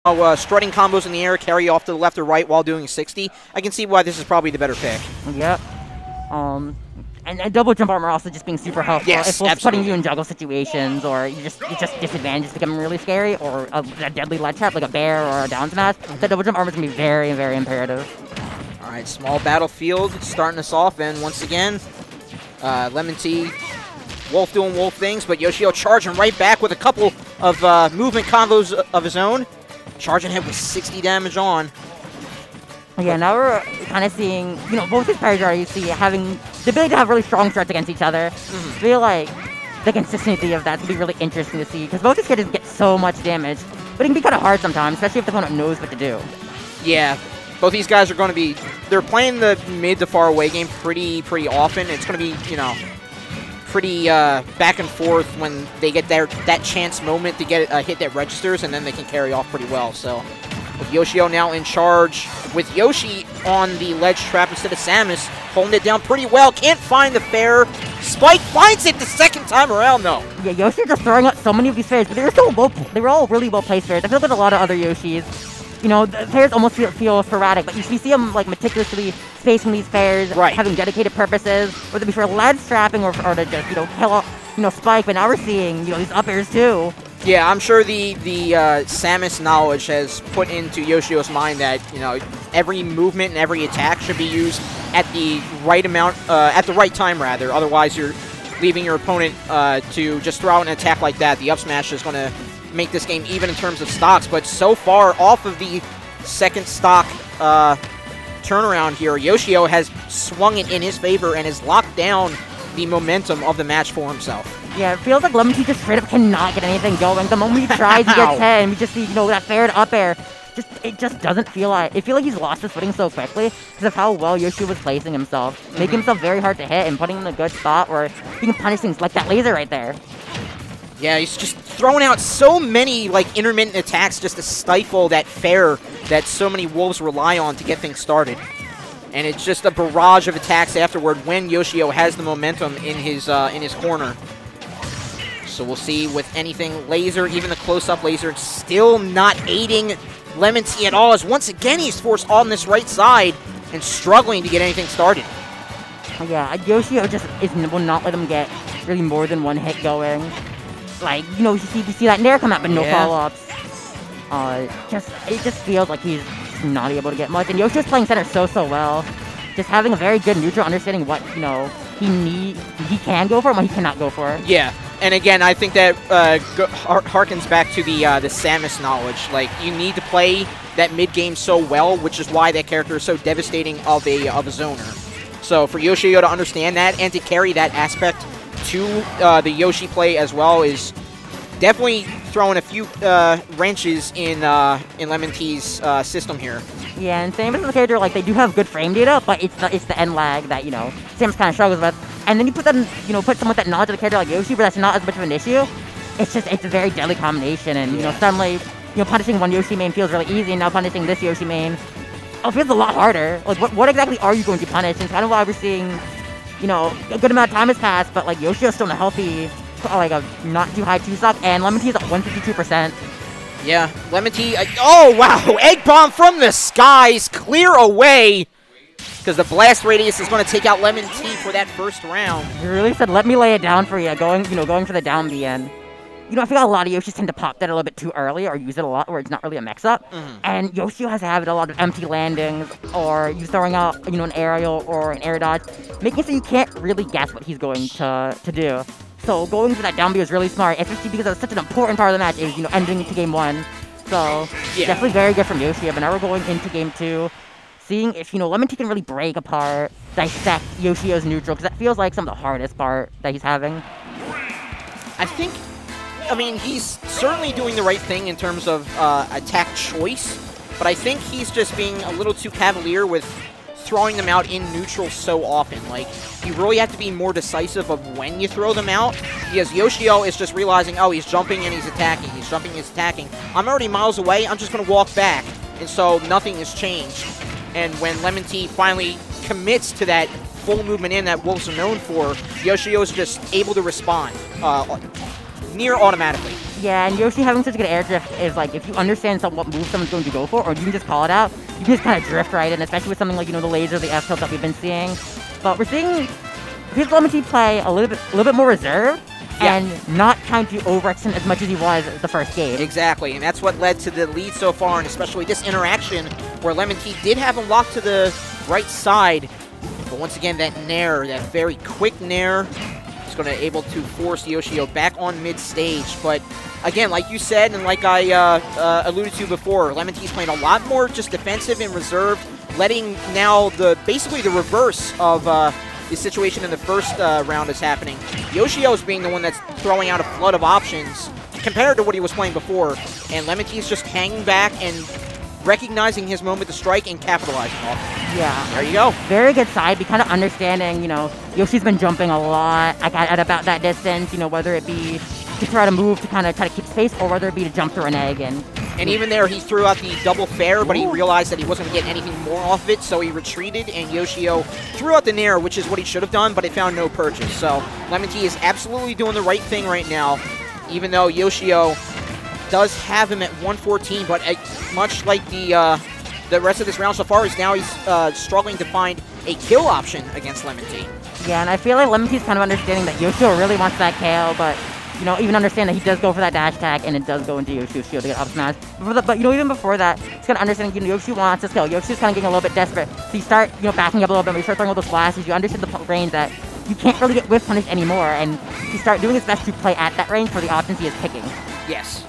strutting combos in the air, carry off to the left or right while doing 60. I can see why this is probably the better pick. Yep. And double jump armor also just being super helpful. Yes, if putting you in juggle situations, or you just disadvantages becoming really scary, or a deadly ledge trap like a bear or a down smash, that double jump armor is gonna be very, very imperative. All right, small battlefield starting us off, and once again, LemonTea, Wolf doing Wolf things, but Yoshi-O charging right back with a couple of movement combos of his own. Charging him with 60 damage on. Yeah, now we're kind of seeing, both these players are, you see, having the ability to have really strong starts against each other. I feel like the consistency of that's going to be really interesting to see, because both these characters get so much damage, but it can be kind of hard sometimes, especially if the opponent knows what to do. Yeah, both these guys are going to be, they're playing the mid to far away game pretty often. It's going to be, pretty back and forth when they get that chance moment to get a hit that registers, and then they can carry off pretty well. So with Yoshi-O now in charge, with Yoshi on the ledge trap instead of Samus, holding it down pretty well. Can't find the fair. Spike finds it the second time around, though. Yeah, Yoshi just throwing out so many of these fairs, but they were all really well placed fairs. I feel like a lot of other Yoshis, the fairs almost feel sporadic, but you see them like meticulously spacing these fairs, having dedicated purposes, whether it be for ledge trapping or to just kill off, Spike. But now we're seeing these up airs too. Yeah, I'm sure the Samus knowledge has put into Yoshi-O's mind that every movement and every attack should be used at the right amount, at the right time rather. Otherwise, you're leaving your opponent to just throw out an attack like that. The up smash is going to make this game even in terms of stocks, but so far off of the second stock turnaround here, Yoshi-O has swung it in his favor and has locked down the momentum of the match for himself. Yeah, it feels like LemonTea just straight up cannot get anything going. The moment he tries, he gets 10. We just see, that fair to up air. It just doesn't feel like, I feel like he's lost his footing so quickly because of how well Yoshi was placing himself. Making himself very hard to hit and putting him in a good spot where he can punish things like that laser right there. Yeah, he's just throwing out so many, intermittent attacks just to stifle that fair that so many Wolves rely on to get things started. And it's just a barrage of attacks afterward when Yoshi-O has the momentum in his corner. So we'll see with anything laser, even the close-up laser, still not aiding LemonTea at all, as once again he's forced on this right side and struggling to get anything started. Yeah, Yoshi-O just will not let him get really more than one hit going. You see that Nair come out, but no follow-ups. It just feels like he's not able to get much. And Yoshi's playing center so well. Just having a very good neutral, understanding what, he can go for and what he cannot go for. Yeah. And again, I think that harkens back to the Samus knowledge. You need to play that mid-game so well, which is why that character is so devastating of a zoner. So for Yoshi-O to understand that and to carry that aspect to the Yoshi play as well is definitely throwing a few wrenches in LemonTea's system here. Yeah, and same as the character, they do have good frame data, but it's the end lag that, Samus kind of struggles with. And then you put them, put someone with that knowledge of the character like Yoshi, but that's not as much of an issue. It's a very deadly combination, and, suddenly, punishing one Yoshi main feels really easy, and now punishing this Yoshi main, feels a lot harder. What exactly are you going to punish? And it's kind of why we're seeing, a good amount of time has passed, but, Yoshi-O's still in a healthy, a not too high 2-stock, and LemonTea's at 152%. Yeah, LemonTea, oh wow, Egg Bomb from the skies, clear away, because the blast radius is going to take out LemonTea for that first round. You really said, let me lay it down for you, going for the down B end. I feel like a lot of Yoshis tend to pop that a little bit too early or use it a lot where it's not really a mix-up. And Yoshi-O has to have a lot of empty landings or you throwing out, an aerial or an air dodge, making it so you can't really guess what he's going to do. So going for that down B was really smart, especially because it was such an important part of the match. It was, ending to game 1. So definitely very good from Yoshi-O. But now we're going into game 2, seeing if LemonTea can really break apart, dissect Yoshi-O's neutral, because that feels like some of the hardest part that he's having. I mean, he's certainly doing the right thing in terms of attack choice, but I think he's just being a little too cavalier with throwing them out in neutral so often. You really have to be more decisive of when you throw them out, because Yoshi-O is just realizing, oh, he's jumping and he's attacking, he's jumping and he's attacking. I'm already miles away, I'm just going to walk back, and so nothing has changed. And when LemonTea finally commits to that full movement in that Wolves are known for, Yoshi-O is just able to respond. near automatically. Yeah, and Yoshi having such a good air drift is like, if you understand what move someone's going to go for, or you can just call it out, you can just kind of drift right in, especially with something like, the laser, the F-tilt that we've been seeing. But we're seeing his LemonTea play a little bit more reserved, and not trying to overextend as much as he was the first game. Exactly, and that's what led to the lead so far, and especially this interaction where LemonTea did have him locked to the right side. But once again, that nair, that very quick nair, is going to be able to force Yoshi-O back on mid-stage. But again, like you said, and like I alluded to before, LemonTea's playing a lot more just defensive and reserved, letting now basically the reverse of the situation in the first round is happening. Yoshi-O's being the one that's throwing out a flood of options compared to what he was playing before, and LemonTea's just hanging back and recognizing his moment to strike and capitalizing off it. Yeah. There you go. Very good side. Be kind of understanding, Yoshi's been jumping a lot at about that distance, whether it be to try to move to kind of try to keep space, or whether it be to jump through an egg. And even there, he threw out the double fair, but he realized that he wasn't going to get anything more off of it, so he retreated, and Yoshi-O threw out the nair, which is what he should have done, but it found no purchase. So LemonTea is absolutely doing the right thing right now, even though Yoshi-O does have him at 114, but much like the rest of this round so far, is now he's struggling to find a kill option against LemonTea. Yeah, and I feel like LemonTea's kind of understanding that Yoshi-O really wants that KO, but even understand that he does go for that dash tag, and it does go into Yoshi's shield to get up smash. But even before that, he's kind of understanding, Yoshi wants this kill. Yoshi's kind of getting a little bit desperate. So you start, backing up a little bit, you start throwing all those flashes, you understand the range that you can't really get whiff punished anymore, and you start doing his best to play at that range for the options he is picking. Yes.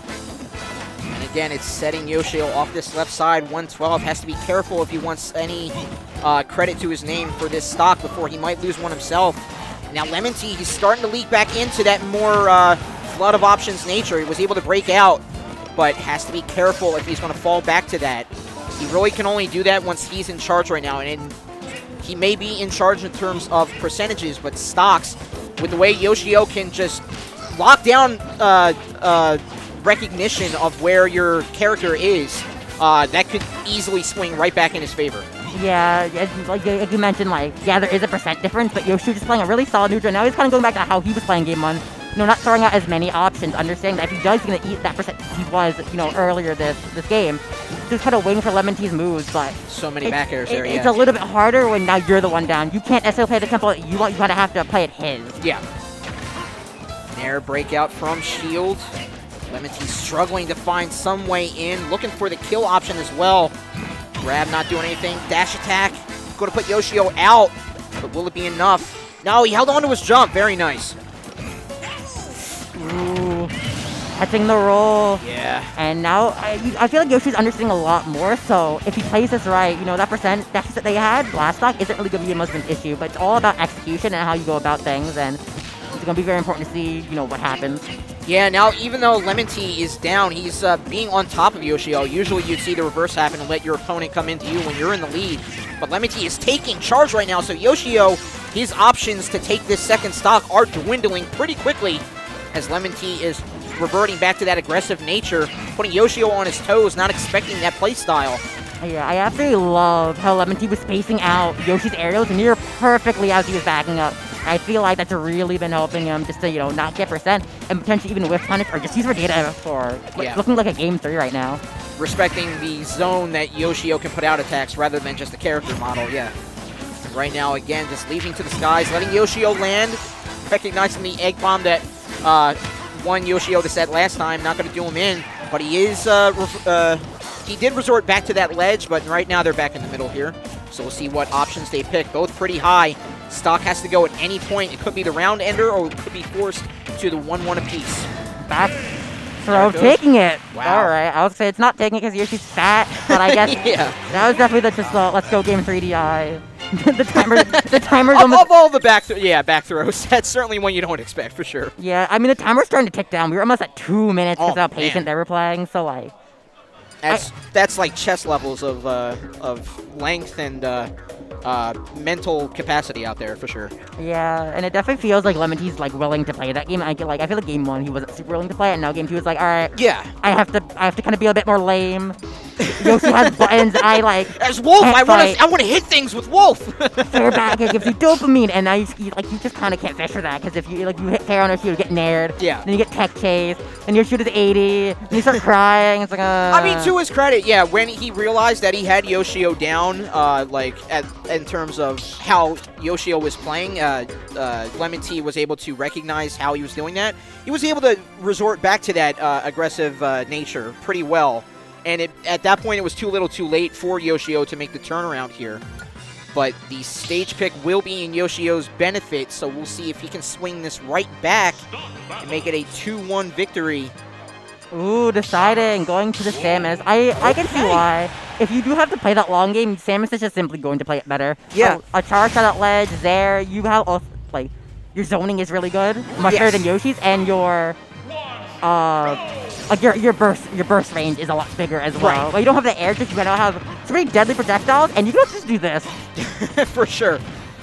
And again, it's setting Yoshi-O off this left side. 112 has to be careful if he wants any credit to his name for this stock before he might lose one himself. Now LemonTea, he's starting to leak back into that more flood of options nature. He was able to break out, but has to be careful if he's going to fall back to that. He really can only do that once he's in charge right now, and he may be in charge in terms of percentages, but stocks, with the way Yoshi-O can just lock down recognition of where your character is, that could easily swing right back in his favor. Yeah, like you mentioned, there is a percent difference, but Yoshi just playing a really solid neutral. Now he's kind of going back to how he was playing game one. Not throwing out as many options, understanding that if he does, he's going to eat that percent he was, earlier this game. Just kind of waiting for LemonTea's moves, but... So many back airs there, It's a little bit harder when now you're the one down. You can't necessarily play the tempo that you want, you kind of have to play it his. Yeah. Nair breakout from shield. LemonTea struggling to find some way in, looking for the kill option as well. Grab not doing anything. Dash attack. Going to put Yoshi-O out. But will it be enough? No, he held on to his jump. Very nice. Ooh. Catching the roll. Yeah. And now I feel like Yoshi's understanding a lot more. So if he plays this right, that percent deficit they had last stock isn't really going to be much of an issue. But it's all about execution and how you go about things. And it's going to be very important to see, what happens. Yeah, now even though LemonTea is down, he's being on top of Yoshi-O. Usually you'd see the reverse happen and let your opponent come into you when you're in the lead. But LemonTea is taking charge right now, so Yoshi-O, his options to take this second stock are dwindling pretty quickly as LemonTea is reverting back to that aggressive nature, putting Yoshi-O on his toes, not expecting that playstyle. Yeah, I absolutely love how LemonTea was spacing out Yoshi's aerials near perfectly as he was backing up. I feel like that's really been helping him just to, not get percent and potentially even whiff punish or just use for data for looking like a game 3 right now. Respecting the zone that Yoshi-O can put out attacks rather than just the character model, yeah. Right now, again, just leaping to the skies, letting Yoshi-O land, recognizing the egg bomb that won Yoshi-O the set last time, not going to do him in, but he is, he did resort back to that ledge, but right now they're back in the middle here. So we'll see what options they pick. Both pretty high. Stock has to go at any point. It could be the round ender or it could be forced to the 1-1 apiece. Back throw, taking it. Wow. All right, I would say it's not taking it because Yoshi's fat, but I guess that was definitely the let's go game 3 DI. the timer's almost... Of all the back throws, that's certainly one you don't expect for sure. Yeah, I mean, the timer's starting to tick down. We were almost at 2 minutes because how patient they were playing, so like... That's like chess levels of length and mental capacity out there for sure. Yeah, and it definitely feels like LemonTea's willing to play that game. I feel like game 1 he wasn't super willing to play it, and now game 2 is like, all right, yeah, I have to kind of be a bit more lame. Yoshi has buttons. I like. As Wolf, I want to hit things with Wolf. Fair back, it gives you dopamine, and now you just kind of can't fish for that because if you hit fair on Yoshi, you get nared. Yeah. Then you get tech chase, and your shoot is 80, and you start crying. It's like I mean, to his credit, yeah, when he realized that he had Yoshi-O down, in terms of how Yoshi-O was playing, LemonTea was able to recognize how he was doing that. He was able to resort back to that aggressive nature pretty well. And at that point, it was too little too late for Yoshi-O to make the turnaround here. But the stage pick will be in Yoshi-O's benefit, so we'll see if he can swing this right back and make it a 2-1 victory. Ooh, deciding, going to the Samus. I can see why. If you do have to play that long game, Samus is just simply going to play it better. Yeah. A charge shot at ledge there. You have, your zoning is really good. Much better than Yoshi's, and your burst range is a lot bigger as well. Right. But you don't have the air just you now have so many deadly projectiles, and you can just do this. For sure.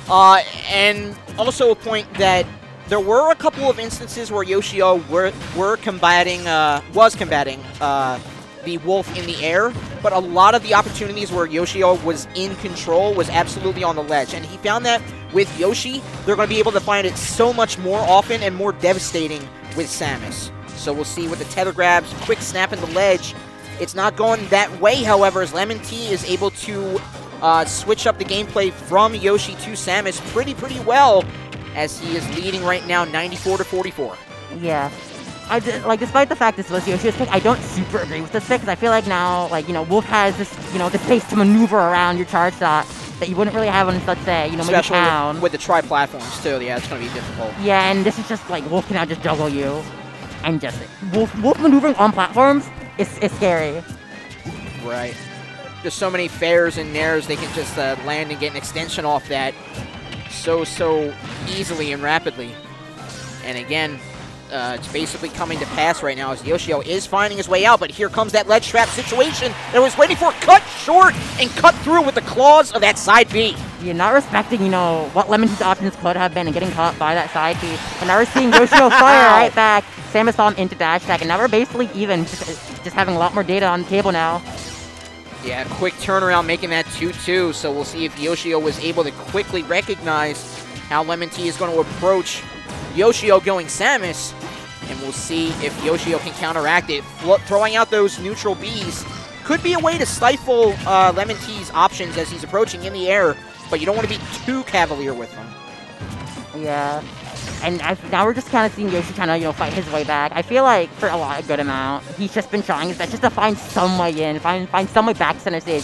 And also a point that there were a couple of instances where Yoshi-O was combating the Wolf in the air, but a lot of the opportunities where Yoshi-O was in control was absolutely on the ledge. And he found that with Yoshi, they're going to be able to find it so much more often and more devastating with Samus. So we'll see with the tether grabs, quick snap in the ledge. It's not going that way, however, as LemonTea is able to switch up the gameplay from Yoshi to Samus pretty well, as he is leading right now 94-44. Yeah. Despite the fact this was Yoshi's pick, I don't super agree with this pick, because I feel like now, Wolf has this, the space to maneuver around your charge shot that you wouldn't really have on, let's say, maybe Town. With the tri-platforms, too. Yeah, it's going to be difficult. Yeah, and this is just, Wolf can now just juggle you. And just, Wolf maneuvering on platforms is scary. Right. Just so many fairs and nairs, they can just land and get an extension off that so easily and rapidly. And again, it's basically coming to pass right now as Yoshi-O is finding his way out, but here comes that ledge trap situation that I was waiting for. Cut short and cut through with the claws of that side B. You're not respecting, what LemonTea's options could have been and getting caught by that side B. And now we're seeing Yoshi-O fire right back. Samus saw him into dash attack, and now we're basically even, just having a lot more data on the table now. Yeah, quick turnaround making that 2-2, so we'll see if Yoshi-O was able to quickly recognize how LemonTea is going to approach Yoshi-O going Samus, and we'll see if Yoshi-O can counteract it. Throwing out those neutral Bs could be a way to stifle LemonTea's options as he's approaching in the air, but you don't want to be too cavalier with them. Yeah, and now we're just kind of seeing Yoshi kind of, fight his way back. I feel like for a good amount, he's just been trying his best just to find some way in, find some way back to center stage,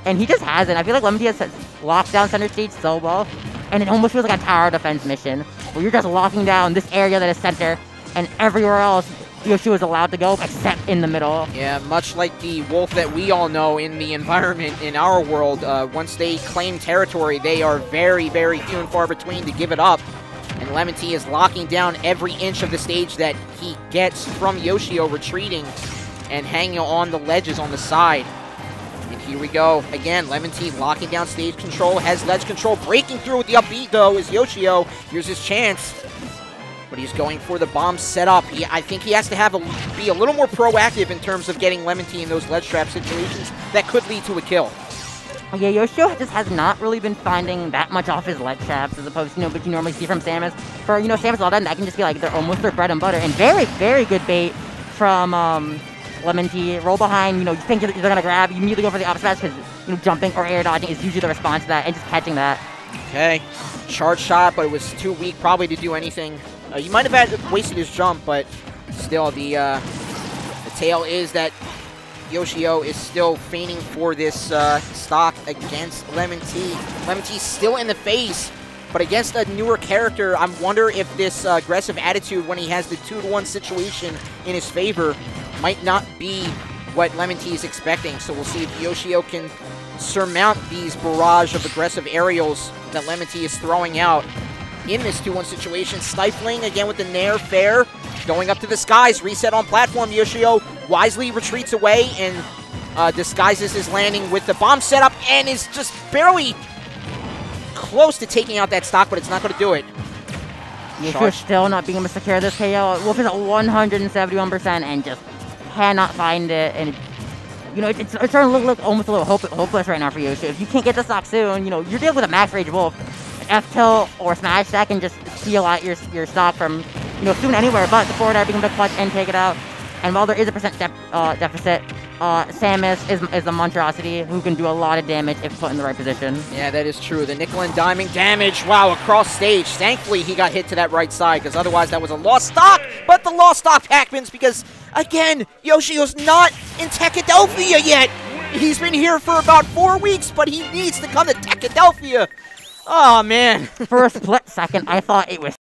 and he just hasn't. I feel like LemonTea has locked down center stage so well, and it almost feels like a tower defense mission, where you're just locking down this area that is center, and everywhere else, Yoshi is allowed to go, except in the middle. Yeah, much like the Wolf that we all know in the environment in our world, once they claim territory, they are very few and far between to give it up. And LemonTea is locking down every inch of the stage that he gets from Yoshi-O retreating and hanging on the ledges on the side. And here we go. Again, LemonTea locking down stage control, has ledge control, breaking through with the up B, though, is Yoshi-O. Here's his chance. But he's going for the bomb setup. I think he has to be a little more proactive in terms of getting LemonTea in those ledge trap situations that could lead to a kill. Yeah, Yoshi-O just has not really been finding that much off his ledge traps as opposed to, what you normally see from Samus. For, Samus all done, that can just be they're almost their bread and butter. And very good bait from LemonTea. Roll behind, you think they're going to grab, you immediately go for the opposite because, jumping or air dodging is usually the response to that, and just catching that. Okay, charge shot, but it was too weak probably to do anything. You might have wasted his jump, but still, the tale is that Yoshi-O is still feigning for this stock against LemonTea. LemonTea's still in the face, but against a newer character, I wonder if this aggressive attitude when he has the 2-to-1 situation in his favor might not be what LemonTea is expecting. So we'll see if Yoshi-O can surmount these barrage of aggressive aerials that LemonTea is throwing out in this 2-1 situation. Stifling again with the Nair Fair. Going up to the skies. Reset on platform. Yoshi-O wisely retreats away and disguises his landing with the bomb setup and is just barely close to taking out that stock, but it's not going to do it. Yoshi still not being able to secure this KO. Wolf is at 171% and just cannot find it. And You know, it's starting to look almost a little hopeless right now for Yoshi. If you can't get the stock soon, you know, you're dealing with a max rage wolf. F-tilt or smash that can just steal out your stock from, you know, soon anywhere. But the forward air becomes a clutch and take it out. And while there is a percent deficit, Samus is the monstrosity who can do a lot of damage if put in the right position. Yeah, that is true. The nickel and diming damage, wow, across stage. Thankfully, he got hit to that right side, because otherwise that was a lost stock. But the lost stock happens because, again, Yoshi-O's not in Techadelphia yet. He's been here for about 4 weeks, but he needs to come to Techadelphia. Oh, man. For a split second, I thought it was